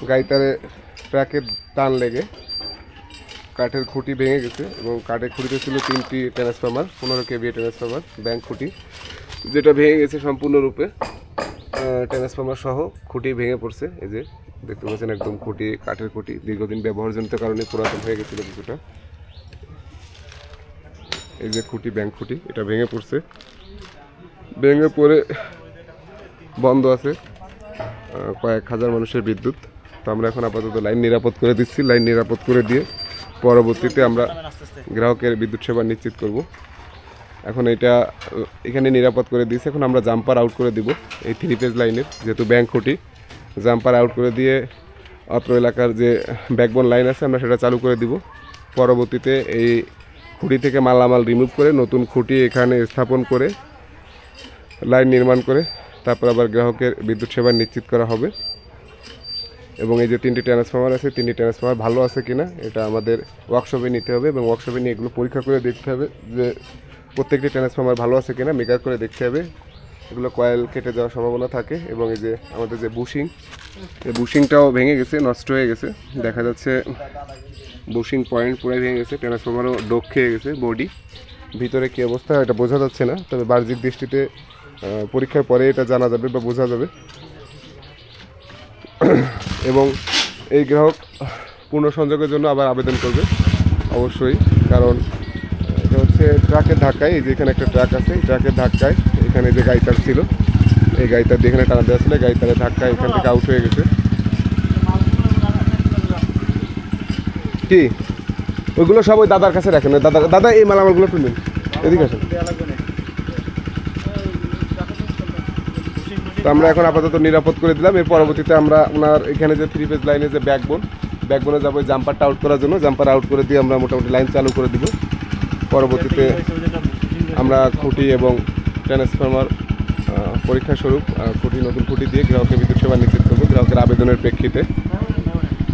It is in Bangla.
গাইতারে ট্রাকের টান লেগে কাঠের খুঁটি ভেঙে গেছে এবং কাঠের খুঁটিতে ছিল 3টি ট্রান্সফরমার 15 কেভিএ ট্রান্সফরমার ব্যাংক খুঁটি, যেটা ভেঙে গেছে সম্পূর্ণরূপে। ট্রান্সফরমার সহ খুঁটি ভেঙে পড়ছে। এই যে দেখতে পাচ্ছেন একদম খুঁটি, কাঠের খুঁটি দীর্ঘদিন ব্যবহারজনিত কারণে পুরাতন হয়ে গেছিল কিছুটা। এই যে খুঁটি, ব্যাংক খুঁটি, এটা ভেঙে পড়ছে। ভেঙে পড়ে বন্ধ আছে কয়েক হাজার মানুষের বিদ্যুৎ। তো আমরা এখন আপাতত লাইন নিরাপদ করে দিচ্ছি। লাইন নিরাপদ করে দিয়ে পরবর্তীতে আমরা গ্রাহকের বিদ্যুৎ সেবা নিশ্চিত করব। এখন এটা এখানে নিরাপদ করে দিয়েছি। এখন আমরা জাম্পার আউট করে দিব এই 3 ফেজ লাইনের, যেহেতু ব্যাংক খুঁটি। জাম্পার আউট করে দিয়ে অত্র এলাকার যে ব্যাকবোন লাইন আছে আমরা সেটা চালু করে দিব। পরবর্তীতে এই খুঁটি থেকে মালামাল রিমুভ করে নতুন খুঁটি এখানে স্থাপন করে লাইন নির্মাণ করে তারপর আবার গ্রাহকের বিদ্যুৎ সেবা নিশ্চিত করা হবে। এবং এই যে 3টি ট্রান্সফরমার আছে, 3টি ট্রান্সফরমার ভালো আছে কিনা এটা আমাদের ওয়ার্কশপে নিতে হবে এবং ওয়ার্কশপে নিয়ে এগুলো পরীক্ষা করে দেখতে হবে যে প্রত্যেকটি ট্রান্সফরমার ভালো আছে কিনা মেকার করে দেখতে হবে। এগুলো কয়েল কেটে যাওয়ার সম্ভাবনা থাকে। এবং এই যে আমাদের যে বুশিং, এই বুশিংটাও ভেঙে গেছে, নষ্ট হয়ে গেছে। দেখা যাচ্ছে বুশিং পয়েন্ট পুরো ভেঙে গেছে, ট্রান্সফরমারও ডোক খেয়ে গেছে। বডি ভিতরে কী অবস্থা এটা বোঝা যাচ্ছে না, তবে বাহ্যিক দৃষ্টিতে পরীক্ষার পরে এটা জানা যাবে বা বোঝা যাবে। এবং এই গ্রাহক পুনঃসংযোগের জন্য আবার আবেদন করবে অবশ্যই, কারণ এটা হচ্ছে ট্রাকের ধাক্কায়। এই যে এখানে একটা ট্রাক আছে, এই ট্রাকের ধাক্কায় এখানে যে গাইতার ছিল, এই গাইতার দিয়ে এখানে টানা দেওয়া ছিল, গাইতারের ধাক্কায় এখান থেকে আউট হয়ে গেছে। কি ওইগুলো সব ওই দাদার কাছে রাখেন। দাদা দাদা এই মালামালগুলো তুলবেন, এদিকে আসেন। তো আমরা এখন আপাতত নিরাপদ করে দিলাম। এর পরবর্তীতে আমরা ওনার এখানে যে 3 ফেজ লাইনে যে ব্যাকবোনে যাবো জাম্পারটা আউট করার জন্য। জাম্পার আউট করে দিয়ে আমরা মোটামুটি লাইন চালু করে দিব। পরবর্তীতে আমরা খুঁটি এবং ট্রান্সফরমার পরীক্ষা স্বরূপ খুঁটি, নতুন খুঁটি দিয়ে গ্রাহকের বিদ্যুৎ সেবা নিশ্চিত করবো গ্রাহকের আবেদনের প্রেক্ষিতে।